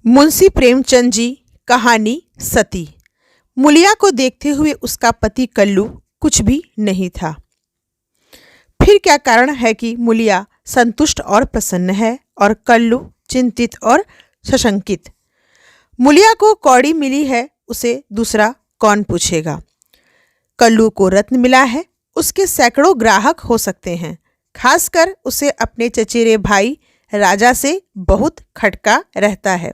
मुंशी प्रेमचंद जी। कहानी सती। मुलिया को देखते हुए उसका पति कल्लू कुछ भी नहीं था। फिर क्या कारण है कि मुलिया संतुष्ट और प्रसन्न है और कल्लू चिंतित और सशंकित। मुलिया को कौड़ी मिली है, उसे दूसरा कौन पूछेगा। कल्लू को रत्न मिला है, उसके सैकड़ों ग्राहक हो सकते हैं। खासकर उसे अपने चचेरे भाई राजा से बहुत खटका रहता है।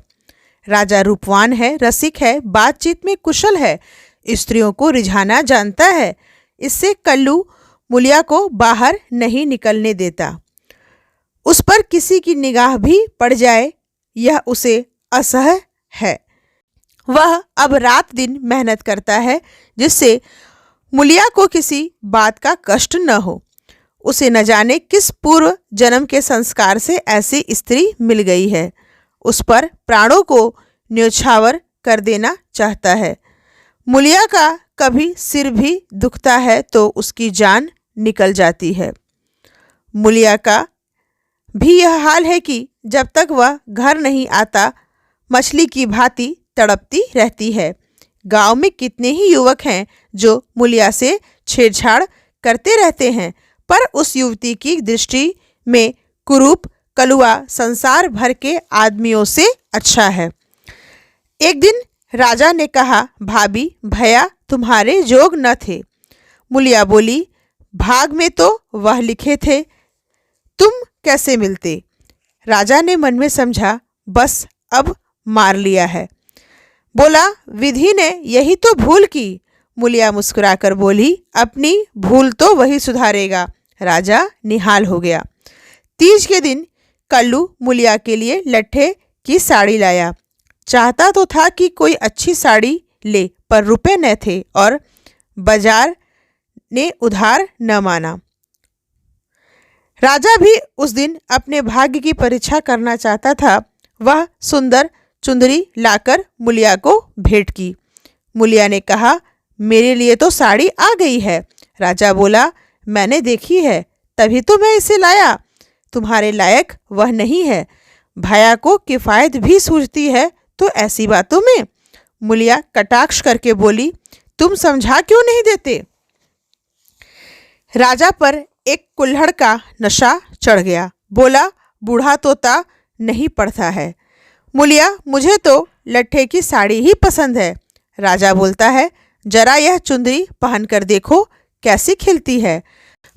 राजा रूपवान है, रसिक है, बातचीत में कुशल है, स्त्रियों को रिझाना जानता है। इससे कल्लू मुलिया को बाहर नहीं निकलने देता। उस पर किसी की निगाह भी पड़ जाए, यह उसे असह्य है। वह अब रात दिन मेहनत करता है जिससे मुलिया को किसी बात का कष्ट न हो। उसे न जाने किस पूर्व जन्म के संस्कार से ऐसी स्त्री मिल गई है। उस पर प्राणों को न्योछावर कर देना चाहता है। मुलिया का कभी सिर भी दुखता है तो उसकी जान निकल जाती है। मुलिया का भी यह हाल है कि जब तक वह घर नहीं आता मछली की भांति तड़पती रहती है। गांव में कितने ही युवक हैं जो मुलिया से छेड़छाड़ करते रहते हैं, पर उस युवती की दृष्टि में कुरूप कलुआ संसार भर के आदमियों से अच्छा है। एक दिन राजा ने कहा, भाभी भैया तुम्हारे जोग न थे। मुलिया बोली, भाग में तो वह लिखे थे, तुम कैसे मिलते। राजा ने मन में समझा, बस अब मार लिया है। बोला, विधि ने यही तो भूल की। मुलिया मुस्कुराकर बोली, अपनी भूल तो वही सुधारेगा। राजा निहाल हो गया। तीज के दिन कल्लू मुलिया के लिए लट्ठे की साड़ी लाया। चाहता तो था कि कोई अच्छी साड़ी ले, पर रुपए न थे और बाजार ने उधार न माना। राजा भी उस दिन अपने भाग्य की परीक्षा करना चाहता था। वह सुंदर चुंदरी लाकर मुलिया को भेंट की। मुलिया ने कहा, मेरे लिए तो साड़ी आ गई है। राजा बोला, मैंने देखी है तभी तो मैं इसे लाया। तुम्हारे लायक वह नहीं है। भैया को किफायत भी सूझती है तो ऐसी बातों में। मुलिया कटाक्ष करके बोली, तुम समझा क्यों नहीं देते। राजा पर एक कुल्हड़ का नशा चढ़ गया। बोला, बूढ़ा तोता नहीं पड़ता है। मुलिया, मुझे तो लट्ठे की साड़ी ही पसंद है। राजा बोलता है, जरा यह चुंदरी पहनकर देखो कैसी खिलती है।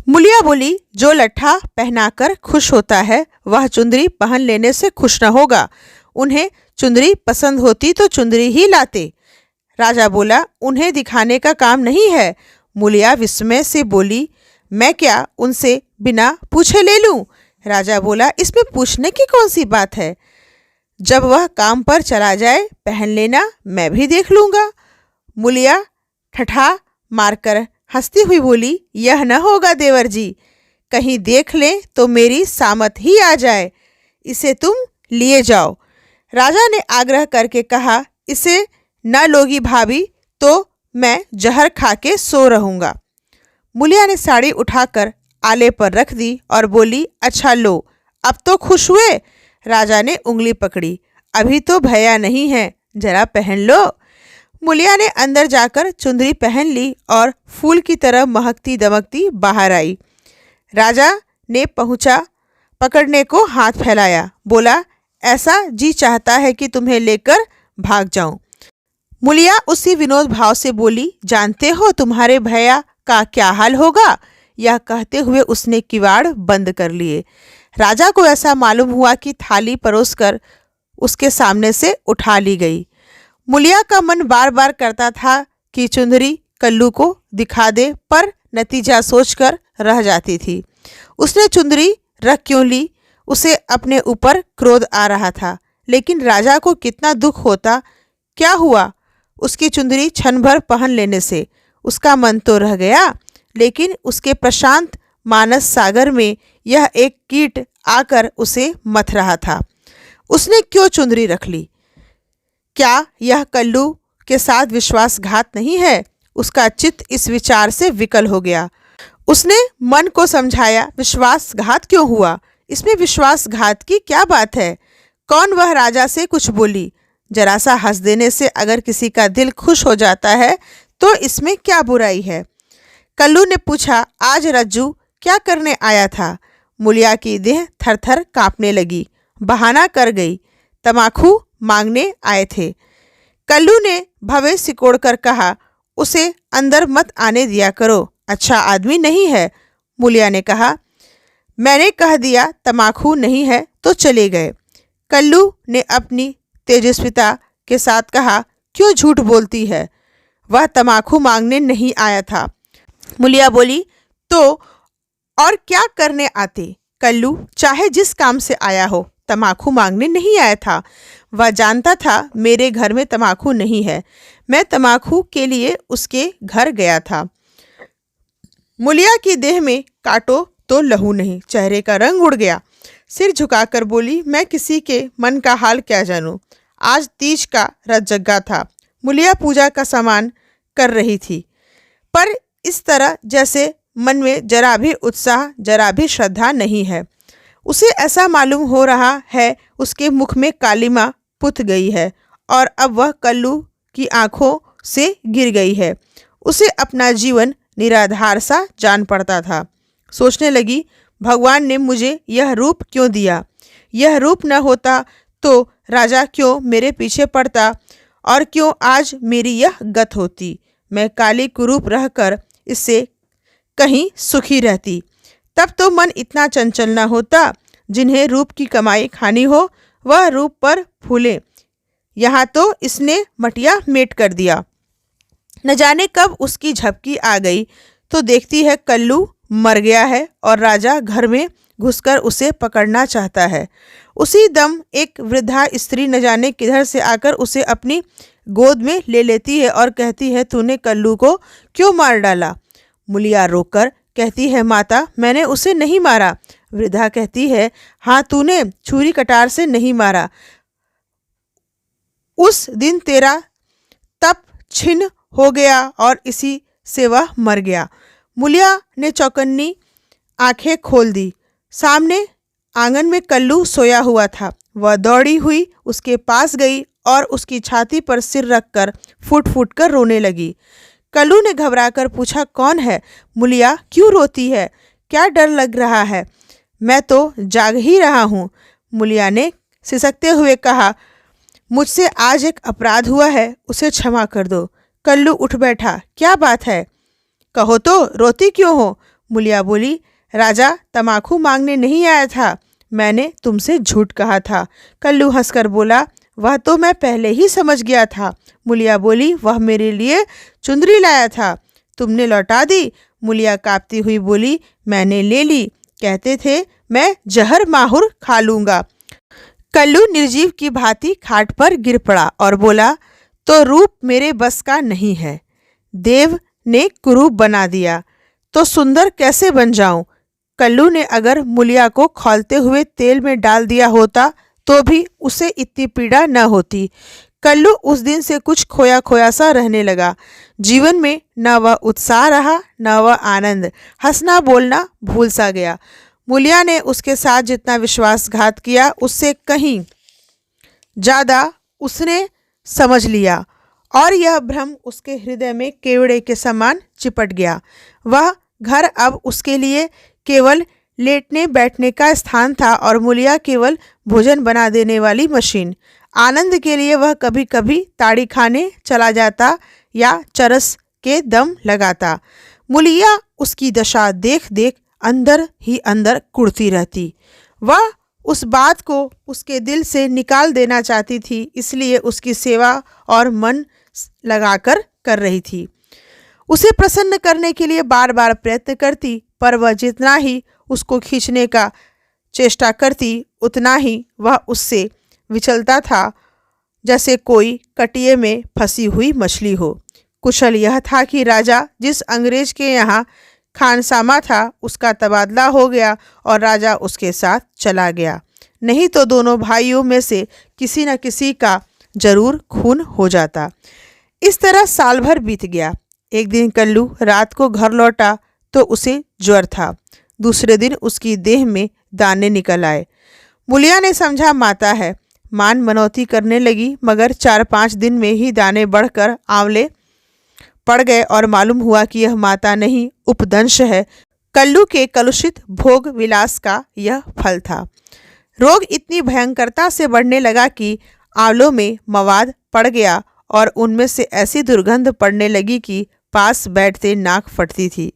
मुलिया बोली, जो लट्ठा पहनाकर खुश होता है वह चुंदरी पहन लेने से खुश न होगा। उन्हें चुंदरी पसंद होती तो चुंदरी ही लाते। राजा बोला, उन्हें दिखाने का काम नहीं है। मुलिया विस्मय से बोली, मैं क्या उनसे बिना पूछे ले लूं। राजा बोला, इसमें पूछने की कौन सी बात है। जब वह काम पर चला जाए पहन लेना, मैं भी देख लूंगा। मुलिया ठठा मारकर हंसती हुई बोली, यह न होगा देवर जी, कहीं देख लें तो मेरी सामत ही आ जाए। इसे तुम लिए जाओ। राजा ने आग्रह करके कहा, इसे न लोगी भाभी तो मैं जहर खा के सो रहूंगा। मुलिया ने साड़ी उठाकर आले पर रख दी और बोली, अच्छा लो, अब तो खुश हुए। राजा ने उंगली पकड़ी, अभी तो भैया नहीं है, जरा पहन लो। मुलिया ने अंदर जाकर चुंदरी पहन ली और फूल की तरह महकती दमकती बाहर आई। राजा ने पहुंचा पकड़ने को हाथ फैलाया। बोला, ऐसा जी चाहता है कि तुम्हें लेकर भाग जाऊं। मुलिया उसी विनोद भाव से बोली, जानते हो तुम्हारे भैया का क्या हाल होगा। यह कहते हुए उसने किवाड़ बंद कर लिए। राजा को ऐसा मालूम हुआ कि थाली परोसकर उसके सामने से उठा ली गई। मुलिया का मन बार बार करता था कि चुंदरी कल्लू को दिखा दे, पर नतीजा सोचकर रह जाती थी। उसने चुंदरी रख क्यों ली, उसे अपने ऊपर क्रोध आ रहा था। लेकिन राजा को कितना दुख होता। क्या हुआ उसकी चुंदरी क्षण भर पहन लेने से। उसका मन तो रह गया, लेकिन उसके प्रशांत मानस सागर में यह एक कीट आकर उसे मथ रहा था। उसने क्यों चुंदरी रख ली। क्या यह कल्लू के साथ विश्वासघात नहीं है। उसका चित्त इस विचार से विकल हो गया। उसने मन को समझाया, विश्वासघात क्यों हुआ, इसमें विश्वासघात की क्या बात है। कौन वह राजा से कुछ बोली। जरा सा हंस देने से अगर किसी का दिल खुश हो जाता है तो इसमें क्या बुराई है। कल्लू ने पूछा, आज रज्जू क्या करने आया था? मुलिया की देह थर थर कांपने लगी। बहाना कर गई, तमाखू मांगने आए थे। कल्लू ने भवें सिकोड़कर कहा, उसे अंदर मत आने दिया करो, अच्छा आदमी नहीं है। मुलिया ने कहा, मैंने कह दिया तमाखू नहीं है तो चले गए। कल्लू ने अपनी तेजस्विता के साथ कहा, क्यों झूठ बोलती है? वह तमाखू मांगने नहीं आया था। मुलिया बोली, तो और क्या करने आते? कल्लू चाहे जिस काम से आया हो, तमाखू मांगने नहीं आया था। वह जानता था मेरे घर में तमाखू नहीं है, मैं तमाखू के लिए उसके घर गया था। मुलिया की देह में काटो तो लहू नहीं, चेहरे का रंग उड़ गया। सिर झुकाकर बोली, मैं किसी के मन का हाल क्या जानूं। आज तीज का रजजगा था। मुलिया पूजा का सामान कर रही थी, पर इस तरह जैसे मन में जरा भी उत्साह, जरा भी श्रद्धा नहीं है। उसे ऐसा मालूम हो रहा है उसके मुख में कालिमा पुत गई है और अब वह कल्लू की आंखों से गिर गई है। उसे अपना जीवन निराधार सा जान पड़ता था। सोचने लगी, भगवान ने मुझे यह रूप क्यों दिया? यह रूप न होता तो राजा क्यों मेरे पीछे पड़ता और क्यों आज मेरी यह गत होती? मैं काली कुरूप रहकर इससे कहीं सुखी रहती। तब तो मन इतना चंचल न होता। जिन्हें रूप की कमाई खानी हो वह रूप पर फूले। यहाँ तो इसने मटिया मेट कर दिया। न जाने कब उसकी झपकी आ गई तो देखती है कल्लू मर गया है और राजा घर में घुसकर उसे पकड़ना चाहता है। उसी दम एक वृद्धा स्त्री न जाने किधर से आकर उसे अपनी गोद में ले लेती है और कहती है, तूने कल्लू को क्यों मार डाला? मुलिया रोकर कहती है, माता मैंने उसे नहीं मारा। वृद्धा कहती है, हाँ तूने छुरी कटार से नहीं मारा। उस दिन तेरा तप छिन्न हो गया और इसी से वह मर गया। मुलिया ने चौकन्नी आंखें खोल दी। सामने आंगन में कल्लू सोया हुआ था। वह दौड़ी हुई उसके पास गई और उसकी छाती पर सिर रखकर फूट फूट कर रोने लगी। कल्लू ने घबराकर पूछा, कौन है? मुलिया क्यों रोती है? क्या डर लग रहा है? मैं तो जाग ही रहा हूँ। मुलिया ने सिसकते हुए कहा, मुझसे आज एक अपराध हुआ है, उसे क्षमा कर दो। कल्लू उठ बैठा, क्या बात है? कहो तो, रोती क्यों हो? मुलिया बोली, राजा तमाखू मांगने नहीं आया था, मैंने तुमसे झूठ कहा था। कल्लू हंसकर बोला, वह तो मैं पहले ही समझ गया था। मुलिया बोली, वह मेरे लिए चुंदरी लाया था, तुमने लौटा दी। मुलिया कांपती हुई बोली, मैंने ले ली, कहते थे मैं जहर माहुर खा लूंगा। कल्लू निर्जीव की भांति खाट पर गिर पड़ा और बोला, तो रूप मेरे बस का नहीं है। देव ने कुरूप बना दिया तो सुंदर कैसे बन जाऊं? कल्लू ने अगर मुलिया को खौलते हुए तेल में डाल दिया होता तो भी उसे इतनी पीड़ा न होती। कल्लू उस दिन से कुछ खोया खोया सा रहने लगा। जीवन में न वह उत्साह रहा न वह आनंद। हंसना बोलना भूल सा गया। मुलिया ने उसके साथ जितना विश्वासघात किया उससे कहीं ज़्यादा उसने समझ लिया और यह भ्रम उसके हृदय में केवड़े के समान चिपट गया। वह घर अब उसके लिए केवल लेटने बैठने का स्थान था और मुलिया केवल भोजन बना देने वाली मशीन। आनंद के लिए वह कभी कभी ताड़ी खाने चला जाता या चरस के दम लगाता। मुलिया उसकी दशा देख देख अंदर ही अंदर कुढ़ती रहती। वह उस बात को उसके दिल से निकाल देना चाहती थी, इसलिए उसकी सेवा और मन लगाकर कर रही थी। उसे प्रसन्न करने के लिए बार बार प्रयत्न करती, पर वह जितना ही उसको खींचने का चेष्टा करती उतना ही वह उससे विचलता था, जैसे कोई कटिए में फंसी हुई मछली हो। कुशल यह था कि राजा जिस अंग्रेज के यहाँ खानसामा था उसका तबादला हो गया और राजा उसके साथ चला गया, नहीं तो दोनों भाइयों में से किसी न किसी का जरूर खून हो जाता। इस तरह साल भर बीत गया। एक दिन कल्लू रात को घर लौटा तो उसे ज्वर था। दूसरे दिन उसकी देह में दाने निकल आए। मुलिया ने समझा माता है। मान मनौती करने लगी, मगर 4-5 दिन में ही दाने बढ़कर आंवले पड़ गए और मालूम हुआ कि यह माता नहीं उपदंश है। कल्लू के कलुषित भोग विलास का यह फल था। रोग इतनी भयंकरता से बढ़ने लगा कि आंवलों में मवाद पड़ गया और उनमें से ऐसी दुर्गंध पड़ने लगी कि पास बैठते नाक फटती थी।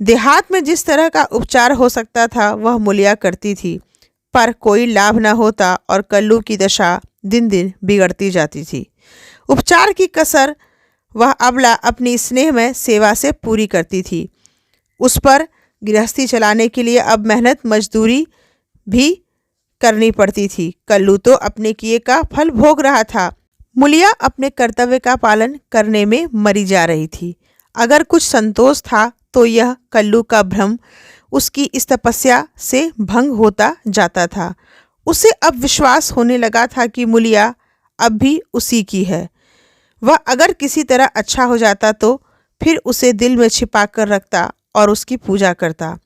देहात में जिस तरह का उपचार हो सकता था वह मूलिया करती थी, पर कोई लाभ न होता और कल्लू की दशा दिन दिन बिगड़ती जाती थी। उपचार की कसर वह अबला अपनी स्नेहमय सेवा से पूरी करती थी। उस पर गृहस्थी चलाने के लिए अब मेहनत मजदूरी भी करनी पड़ती थी। कल्लू तो अपने किए का फल भोग रहा था। मूलिया अपने कर्तव्य का पालन करने में मरी जा रही थी। अगर कुछ संतोष था तो यह कल्लू का भ्रम उसकी इस तपस्या से भंग होता जाता था। उसे अब विश्वास होने लगा था कि मूलिया अब भी उसी की है। वह अगर किसी तरह अच्छा हो जाता तो फिर उसे दिल में छिपा कर रखता और उसकी पूजा करता।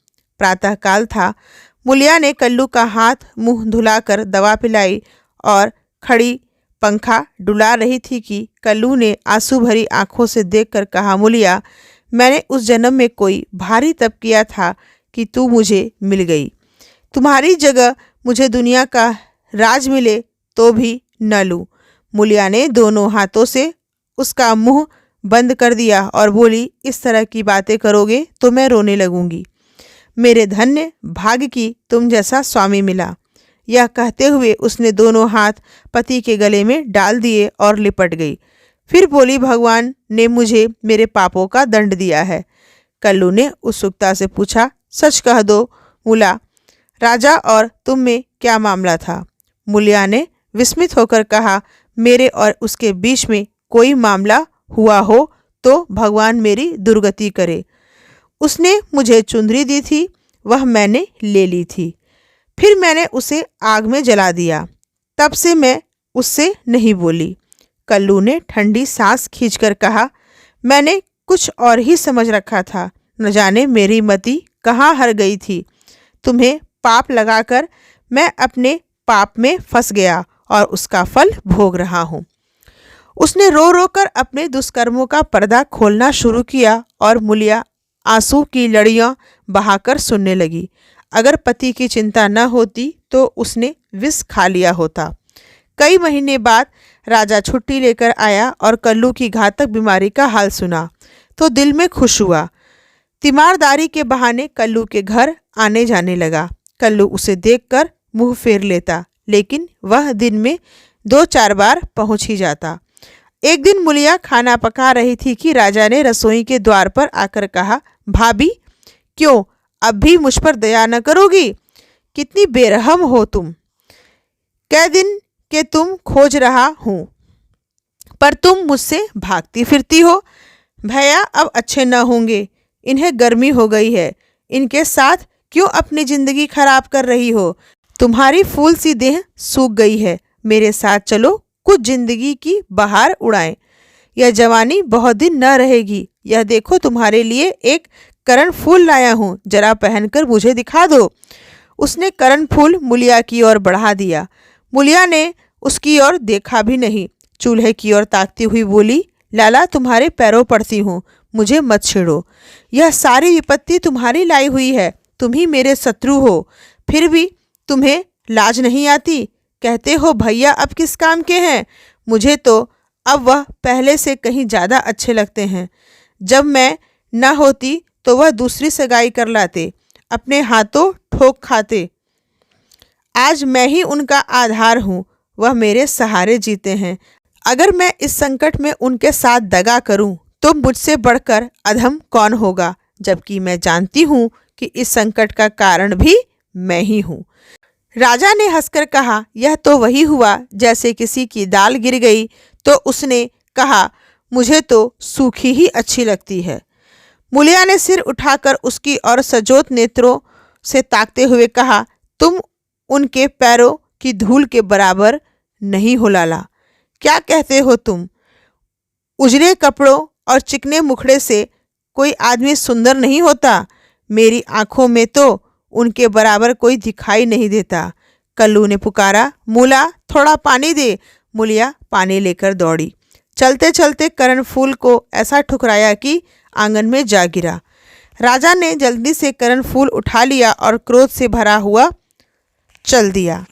प्रातःकाल था। मूलिया ने कल्लू का हाथ मुंह धुलाकर दवा पिलाई और खड़ी पंखा डुला रही थी कि कल्लू ने आंसू भरी आंखों से देखकर कहा, मूलिया, मैंने उस जन्म में कोई भारी तप किया था कि तू मुझे मिल गई। तुम्हारी जगह मुझे दुनिया का राज मिले तो भी न लूं। मूलिया ने दोनों हाथों से उसका मुंह बंद कर दिया और बोली, इस तरह की बातें करोगे तो मैं रोने लगूंगी। मेरे धन्य भाग्य की तुम जैसा स्वामी मिला। यह कहते हुए उसने दोनों हाथ पति के गले में डाल दिए और लिपट गई। फिर बोली, भगवान ने मुझे मेरे पापों का दंड दिया है। कल्लू ने उत्सुकता से पूछा, सच कह दो मूला, राजा और तुम में क्या मामला था? मूलिया ने विस्मित होकर कहा, मेरे और उसके बीच में कोई मामला हुआ हो तो भगवान मेरी दुर्गति करे। उसने मुझे चुंदरी दी थी, वह मैंने ले ली थी। फिर मैंने उसे आग में जला दिया। तब से मैं उससे नहीं बोली। कल्लू ने ठंडी सांस खींचकर कहा, मैंने कुछ और ही समझ रखा था। न जाने मेरी मति कहाँ हर गई थी। तुम्हें पाप लगाकर मैं अपने पाप में फंस गया और उसका फल भोग रहा हूँ। उसने रो रो कर अपने दुष्कर्मों का पर्दा खोलना शुरू किया और मूलिया आंसू की लड़ियां बहाकर सुनने लगी। अगर पति की चिंता न होती तो उसने विष खा लिया होता। कई महीने बाद राजा छुट्टी लेकर आया और कल्लू की घातक बीमारी का हाल सुना तो दिल में खुश हुआ। तीमारदारी के बहाने कल्लू के घर आने जाने लगा। कल्लू उसे देखकर मुंह फेर लेता, लेकिन वह दिन में 2-4 बार पहुंच ही जाता। एक दिन मूलिया खाना पका रही थी कि राजा ने रसोई के द्वार पर आकर कहा, भाभी, क्यों अब भी मुझ पर दया न करोगी? कितनी बेरहम हो तुम। कै दिन के तुम खोज रहा हूं, पर तुम मुझसे भागती फिरती हो। भैया अब अच्छे न होंगे, इन्हें गर्मी हो गई है। इनके साथ क्यों अपनी जिंदगी खराब कर रही हो? तुम्हारी फूल सी देह सूख गई है। मेरे साथ चलो, कुछ जिंदगी की बहार उड़ाएं। यह जवानी बहुत दिन न रहेगी। यह देखो, तुम्हारे लिए एक करण फूल लाया हूँ, जरा पहनकर मुझे दिखा दो। उसने करण फूल मूलिया की ओर बढ़ा दिया। मूलिया ने उसकी ओर देखा भी नहीं, चूल्हे की ओर ताकती हुई बोली, लाला, तुम्हारे पैरों पड़ती हूँ, मुझे मत छेड़ो। यह सारी विपत्ति तुम्हारी लाई हुई है। तुम ही मेरे शत्रु हो, फिर भी तुम्हें लाज नहीं आती। कहते हो भैया अब किस काम के हैं। मुझे तो अब वह पहले से कहीं ज़्यादा अच्छे लगते हैं। जब मैं न होती तो वह दूसरी सगाई कर लाते, अपने हाथों ठोक खाते। आज मैं ही उनका आधार हूँ, वह मेरे सहारे जीते हैं। अगर मैं इस संकट में उनके साथ दगा करूँ तो मुझसे बढ़कर अधम कौन होगा, जबकि मैं जानती हूँ कि इस संकट का कारण भी मैं ही हूँ। राजा ने हंसकर कहा, यह तो वही हुआ जैसे किसी की दाल गिर गई तो उसने कहा, मुझे तो सूखी ही अच्छी लगती है। मूलिया ने सिर उठाकर उसकी ओर सजोत नेत्रों से ताकते हुए कहा, तुम उनके पैरों की धूल के बराबर नहीं हो लाला। क्या कहते हो तुम? उजले कपड़ों और चिकने मुखड़े से कोई आदमी सुंदर नहीं होता। मेरी आंखों में तो उनके बराबर कोई दिखाई नहीं देता। कल्लू ने पुकारा, मूला, थोड़ा पानी दे। मुलिया पानी लेकर दौड़ी। चलते चलते करण फूल को ऐसा ठुकराया कि आंगन में जा गिरा। राजा ने जल्दी से करण फूल उठा लिया और क्रोध से भरा हुआ चल दिया।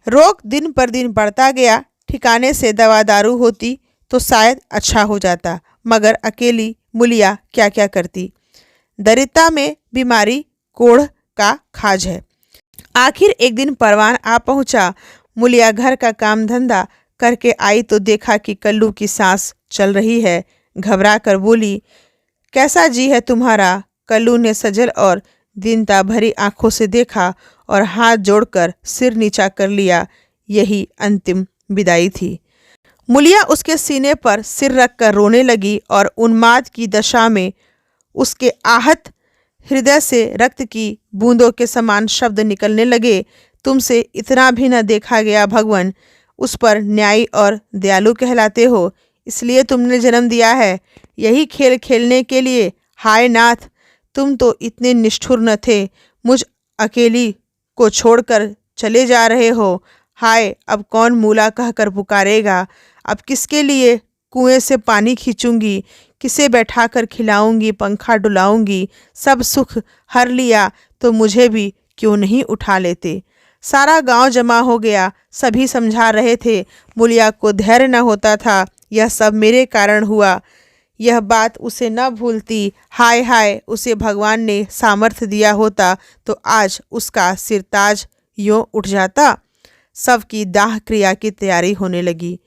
रोग दिन पर दिन बढ़ता गया। ठिकाने से दवा दारू होती तो शायद अच्छा हो जाता, मगर अकेली मुलिया क्या क्या करती। दरिद्रता में बीमारी कोढ़ का खाज है। आखिर एक दिन परवान आ पहुंचा। मुलिया घर का काम धंधा करके आई तो देखा कि कल्लू की सांस चल रही है। घबरा कर बोली, कैसा जी है तुम्हारा? कल्लू ने सजल और दीनता भरी आंखों से देखा और हाथ जोड़कर सिर नीचा कर लिया। यही अंतिम विदाई थी। मुलिया उसके सीने पर सिर रखकर रोने लगी और उन्माद की दशा में उसके आहत हृदय से रक्त की बूंदों के समान शब्द निकलने लगे। तुमसे इतना भी न देखा गया भगवान, उस पर न्यायी और दयालु कहलाते हो, इसलिए तुमने जन्म दिया है यही खेल खेलने के लिए। हाय नाथ, तुम तो इतने निष्ठुर न थे, मुझ अकेली को छोड़कर चले जा रहे हो। हाय, अब कौन मूला कहकर पुकारेगा? अब किसके लिए कुएं से पानी खींचूंगी? किसे बैठाकर खिलाऊंगी, पंखा डुलाऊंगी? सब सुख हर लिया तो मुझे भी क्यों नहीं उठा लेते? सारा गांव जमा हो गया। सभी समझा रहे थे। मुलिया को धैर्य न होता था। यह सब मेरे कारण हुआ। यह बात उसे न भूलती। हाय हाय, उसे भगवान ने सामर्थ्य दिया होता तो आज उसका सिरताज यूं उठ जाता। सबकी दाह क्रिया की तैयारी होने लगी।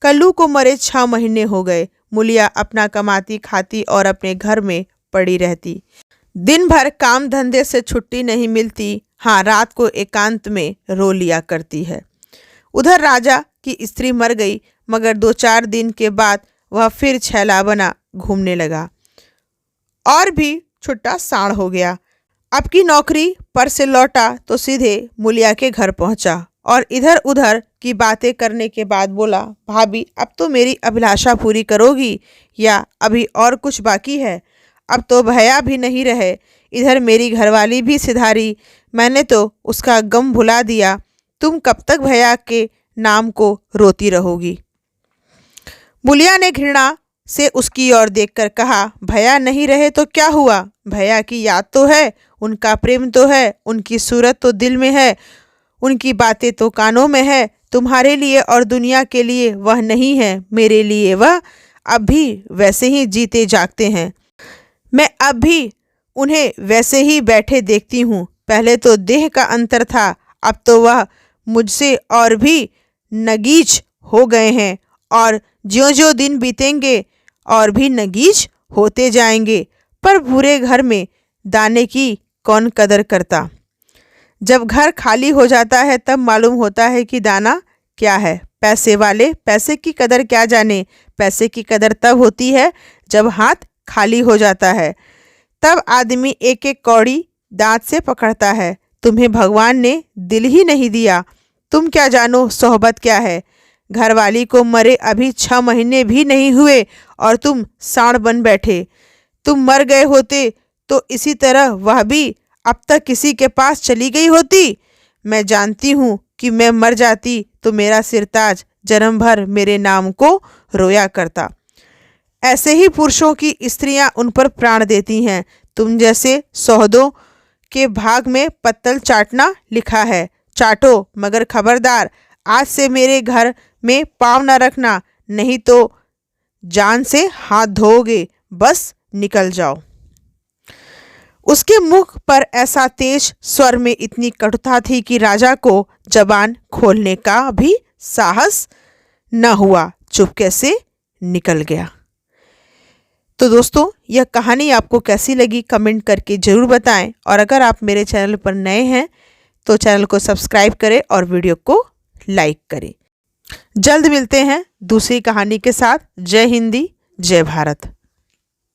कल्लू को मरे 6 महीने हो गए। मुलिया अपना कमाती खाती और अपने घर में पड़ी रहती। दिन भर काम धंधे से छुट्टी नहीं मिलती। हाँ, रात को एकांत में रो लिया करती है। उधर राजा की स्त्री मर गई, मगर 2-4 दिन के बाद वह फिर छैला बना घूमने लगा और भी छुट्टा साढ़ हो गया। अब की नौकरी पर से लौटा तो सीधे मुलिया के घर पहुंचा और इधर उधर की बातें करने के बाद बोला, भाभी, अब तो मेरी अभिलाषा पूरी करोगी या अभी और कुछ बाकी है? अब तो भैया भी नहीं रहे, इधर मेरी घरवाली भी सिधारी, मैंने तो उसका गम भुला दिया। तुम कब तक भैया के नाम को रोती रहोगी? मुलिया ने घृणा से उसकी ओर देखकर कहा, भैया नहीं रहे तो क्या हुआ? भैया की याद तो है, उनका प्रेम तो है, उनकी सूरत तो दिल में है, उनकी बातें तो कानों में है। तुम्हारे लिए और दुनिया के लिए वह नहीं है, मेरे लिए वह अब भी वैसे ही जीते जागते हैं। मैं अब भी उन्हें वैसे ही बैठे देखती हूँ। पहले तो देह का अंतर था, अब तो वह मुझसे और भी नगीच हो गए हैं और ज्यों-ज्यों दिन बीतेंगे और भी नगीच होते जाएंगे। पर बुरे घर में दाने की कौन कदर करता? जब घर खाली हो जाता है तब मालूम होता है कि दाना क्या है। पैसे वाले पैसे की कदर क्या जाने। पैसे की कदर तब होती है जब हाथ खाली हो जाता है, तब आदमी एक एक कौड़ी दांत से पकड़ता है। तुम्हें भगवान ने दिल ही नहीं दिया, तुम क्या जानो सोहबत क्या है। घरवाली को मरे अभी 6 महीने भी नहीं हुए और तुम साड़ बन बैठे। तुम मर गए होते तो इसी तरह वह भी अब तक किसी के पास चली गई होती। मैं जानती हूँ कि मैं मर जाती तो मेरा सिरताज जन्म भर मेरे नाम को रोया करता। ऐसे ही पुरुषों की स्त्रियां उन पर प्राण देती हैं। तुम जैसे सौहदों के भाग में पत्तल चाटना लिखा है। चाटो, मगर खबरदार, आज से मेरे घर में पाँव न रखना, नहीं तो जान से हाथ धोओगे। बस निकल जाओ। उसके मुख पर ऐसा तेज स्वर में इतनी कटुता थी कि राजा को जबान खोलने का भी साहस न हुआ। चुपके से निकल गया। तो दोस्तों, यह कहानी आपको कैसी लगी कमेंट करके ज़रूर बताएं और अगर आप मेरे चैनल पर नए हैं तो चैनल को सब्सक्राइब करें और वीडियो को लाइक करें। जल्द मिलते हैं दूसरी कहानी के साथ। जय हिंदी, जय भारत।